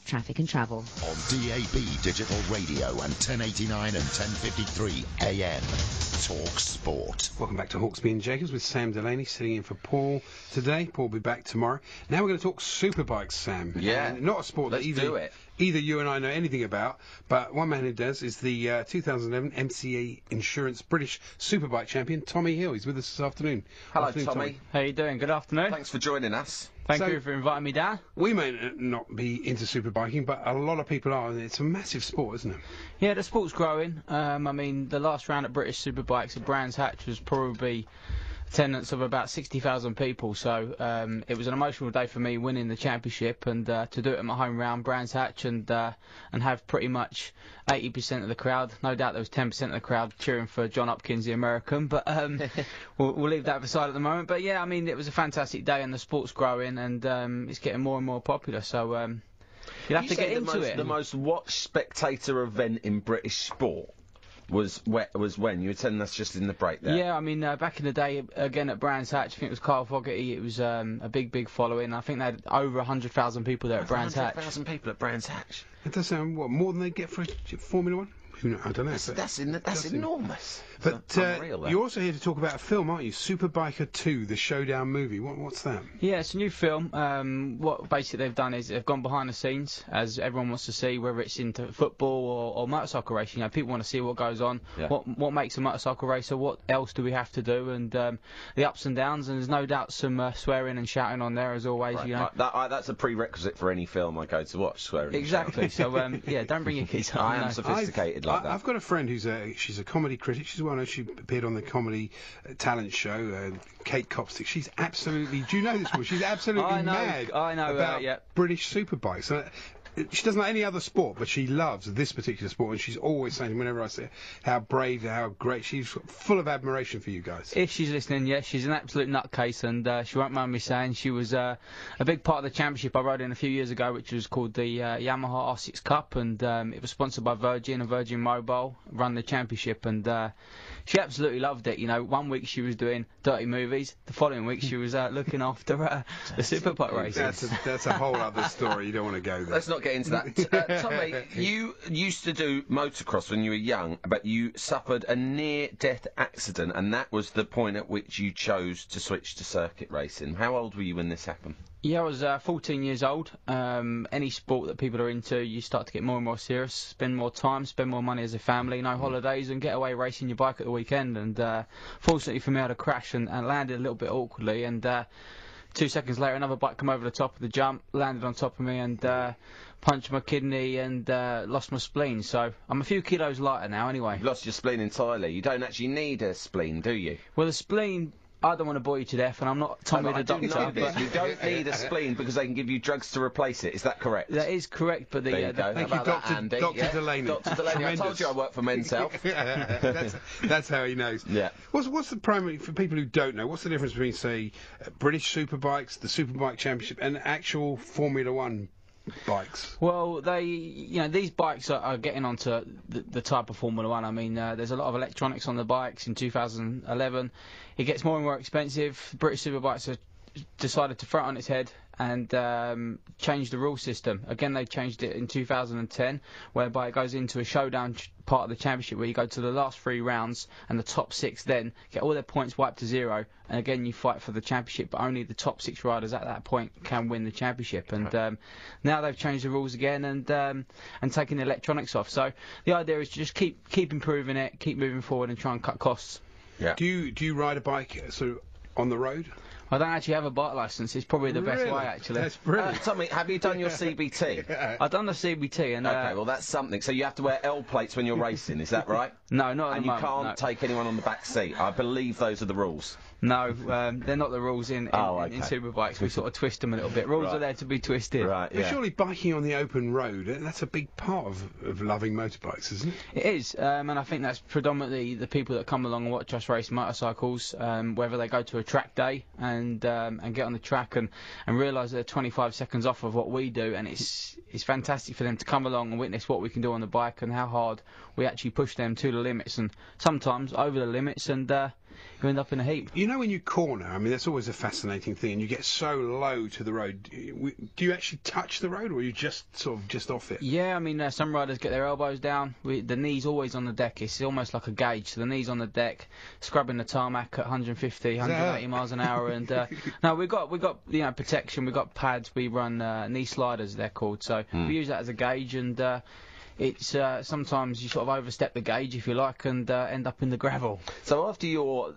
Traffic and travel. On DAB Digital Radio and 1089 and 1053 AM. Talk Sport. Welcome back to Hawksby and Jacobs with Sam Delaney sitting in for Paul today. Paul will be back tomorrow. Now we're going to talk superbikes, Sam. Yeah. And not a sport that either you and I know anything about, but one man who does is the 2011 MCE Insurance British Superbike champion, Tommy Hill. He's with us this afternoon. Hello, afternoon, Tommy. How you doing? Good afternoon. Thanks for joining us. Thank you for inviting me down. We may not be into superbiking, but a lot of people are. It's a massive sport, isn't it? Yeah, the sport's growing. I mean, the last round at British Superbikes at Brands Hatch was probably attendance of about 60,000 people, so it was an emotional day for me winning the championship, and to do it at my home round, Brands Hatch, and have pretty much 80% of the crowd. No doubt there was 10% of the crowd cheering for John Hopkins, the American, but we'll leave that aside at the moment. But yeah, I mean, it was a fantastic day, and the sport's growing, and it's getting more and more popular, so you'll have to get into it. The most watched spectator event in British sport was when you were telling us just in the break there. Yeah, I mean, back in the day, again at Brands Hatch, I think it was Carl Fogarty. It was a big following. I think they had over 100,000 people there at Brands Hatch. 100,000 people at Brands Hatch. It does sound, what, more than they get for Formula One? I don't know. That's enormous. But you're also here to talk about a film, aren't you? Superbiker 2, the showdown movie. What's that? Yeah, it's a new film. What basically they've done is they've gone behind the scenes, as everyone wants to see, whether it's into football or motorcycle racing. You know, people want to see what goes on, what makes a motorcycle racer, what else do we have to do, and the ups and downs. And there's no doubt some swearing and shouting on there as always. Right. You know, that's a prerequisite for any film I go to watch. Swearing. Exactly. So yeah, don't bring your kids home. I am sophisticated like that. I've got a friend she's a comedy critic. She's well known. She appeared on the comedy talent show, Kate Copstick. She's absolutely. Do you know this woman? She's absolutely mad. I know about British superbikes. She doesn't like any other sport, but she loves this particular sport, and she's always saying, whenever I say how brave, how great, she's full of admiration for you guys. If she's listening, yes, she's an absolute nutcase, and she won't mind me saying she was a big part of the championship I rode in a few years ago, which was called the Yamaha R6 Cup, and it was sponsored by Virgin and Virgin Mobile, run the championship, and she absolutely loved it. You know, one week she was doing dirty movies, the following week she was looking after the superbike races. That's a whole other story. You don't want to go there. Let's not get into that. Tommy, you used to do motocross when you were young, but you suffered a near-death accident, and that was the point at which you chose to switch to circuit racing. How old were you when this happened? Yeah, I was 14 years old. Any sport that people are into, you start to get more and more serious, spend more time, spend more money as a family, no holidays, and get away racing your bike at the weekend. And fortunately for me, I had a crash and landed a little bit awkwardly, and 2 seconds later, another bike came over the top of the jump, landed on top of me, and punched my kidney and lost my spleen. So I'm a few kilos lighter now anyway. You've lost your spleen entirely. You don't actually need a spleen, do you? Well, the spleen, I don't want to bore you to death, and I'm not Tommy the doctor. But you don't need a spleen because they can give you drugs to replace it. Is that correct? That is correct, but there you go. Thank you, Dr. Delaney. Dr. Delaney, I told you I work for Men's Health. That's how he knows. Yeah. What's the primary, for people who don't know, what's the difference between, say, British Superbikes, the Superbike Championship, and actual Formula One bikes? Well, these bikes are getting onto the type of Formula One. I mean, there's a lot of electronics on the bikes. In 2011, it gets more and more expensive. British Superbikes have decided to throw it on its head and change the rule system. Again, they changed it in 2010, whereby it goes into a showdown part of the championship where you go to the last 3 rounds and the top 6 then get all their points wiped to 0, and again you fight for the championship, but only the top 6 riders at that point can win the championship. And now they've changed the rules again and taken the electronics off. So the idea is to just keep improving it, keep moving forward, and try and cut costs. Yeah. Do you ride a bike sort of on the road? I don't actually have a bike licence. It's probably the best way, actually. That's brilliant. Tommy, have you done your CBT? I've done the CBT, and okay, well that's something. So you have to wear L plates when you're racing, is that right? No, not at and the moment. And you can't take anyone on the back seat. I believe those are the rules. No, they're not the rules in Superbikes. We sort of twist them a little bit. Rules are there to be twisted. Right, yeah. But surely biking on the open road, that's a big part of loving motorbikes, isn't it? It is, and I think that's predominantly the people that come along and watch us race motorcycles, whether they go to a track day and get on the track and realise they're 25 seconds off of what we do, and it's fantastic for them to come along and witness what we can do on the bike and how hard we actually push them to the limits, and sometimes over the limits, and you end up in a heap. You know, when you corner, I mean, that's always a fascinating thing, and you get so low to the road. Do you actually touch the road, or are you just sort of just off it? Yeah, I mean, some riders get their elbows down. The knee's always on the deck. It's almost like a gauge. So the knee's on the deck, scrubbing the tarmac at 150, 180 miles an hour. And no, we got protection. We got pads. We run knee sliders, they're called. So we use that as a gauge, and it's sometimes you sort of overstep the gauge, if you like, and end up in the gravel. So after your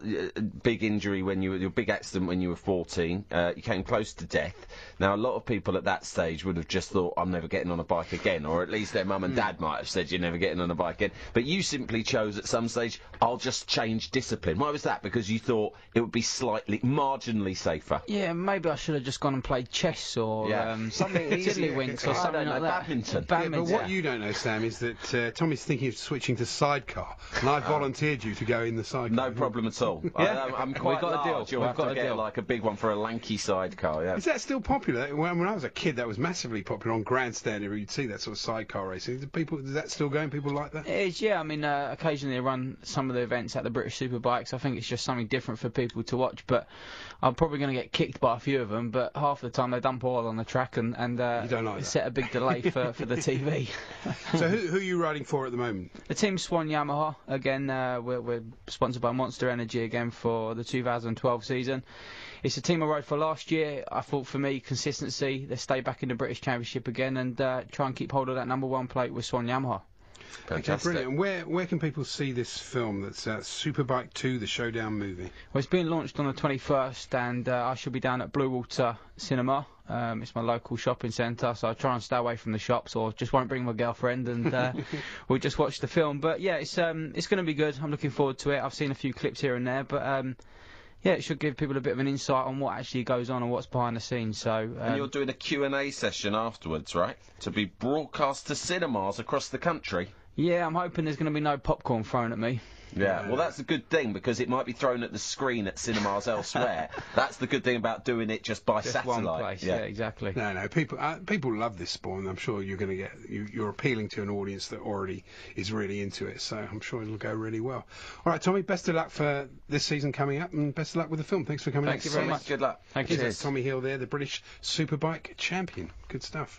big injury, your big accident when you were 14, you came close to death. Now, a lot of people at that stage would have just thought, I'm never getting on a bike again, or at least their mum and dad might have said, you're never getting on a bike again. But you simply chose at some stage, I'll just change discipline. Why was that? Because you thought it would be marginally safer. Yeah, maybe I should have just gone and played chess or something tiddlywinks or something like that. Badminton. Yeah, but what you don't know, Sam, is that Tommy's thinking of switching to sidecar, and I volunteered you to go in the sidecar. No problem at all. Yeah. I'm quite got a large. deal. You'll We've have got to a get deal. like a big one for a lanky sidecar. Yeah. Is that still popular? When I was a kid, that was massively popular on Grandstand. You'd see that sort of sidecar racing. Is that still going? People like that? It is, yeah. I mean, occasionally I run some of the events at the British Superbikes. I think it's just something different for people to watch, but I'm probably going to get kicked by a few of them, but half the time they dump oil on the track and you don't like set a big delay for the TV. So who are you riding for at the moment? The team Swan Yamaha. Again, we're sponsored by Monster Energy again for the 2012 season. It's a team I rode for last year. I thought, for me, consistency, they stay back in the British Championship again and try and keep hold of that #1 plate with Swan Yamaha. Fantastic. Okay, brilliant. Where can people see this film that's Superbike 2, the Showdown movie? Well, it's being launched on the 21st, and I shall be down at Blue Water Cinema. It's my local shopping centre, so I try and stay away from the shops, or just won't bring my girlfriend, and we'll just watch the film. But yeah, it's going to be good. I'm looking forward to it. I've seen a few clips here and there, but yeah, it should give people a bit of an insight on what actually goes on and what's behind the scenes. So, and you're doing a Q&A session afterwards, right? To be broadcast to cinemas across the country. Yeah, I'm hoping there's going to be no popcorn thrown at me. Yeah, well, that's a good thing, because it might be thrown at the screen at cinemas elsewhere. That's the good thing about doing it just by satellite. One place, yeah, exactly. No, people love this sport, and I'm sure you're going to get you're appealing to an audience that already is really into it. So I'm sure it'll go really well. All right, Tommy, best of luck for this season coming up, and best of luck with the film. Thanks for coming. Thank you very much. Good luck. Thank you. Tommy Hill there, the British Superbike champion. Good stuff.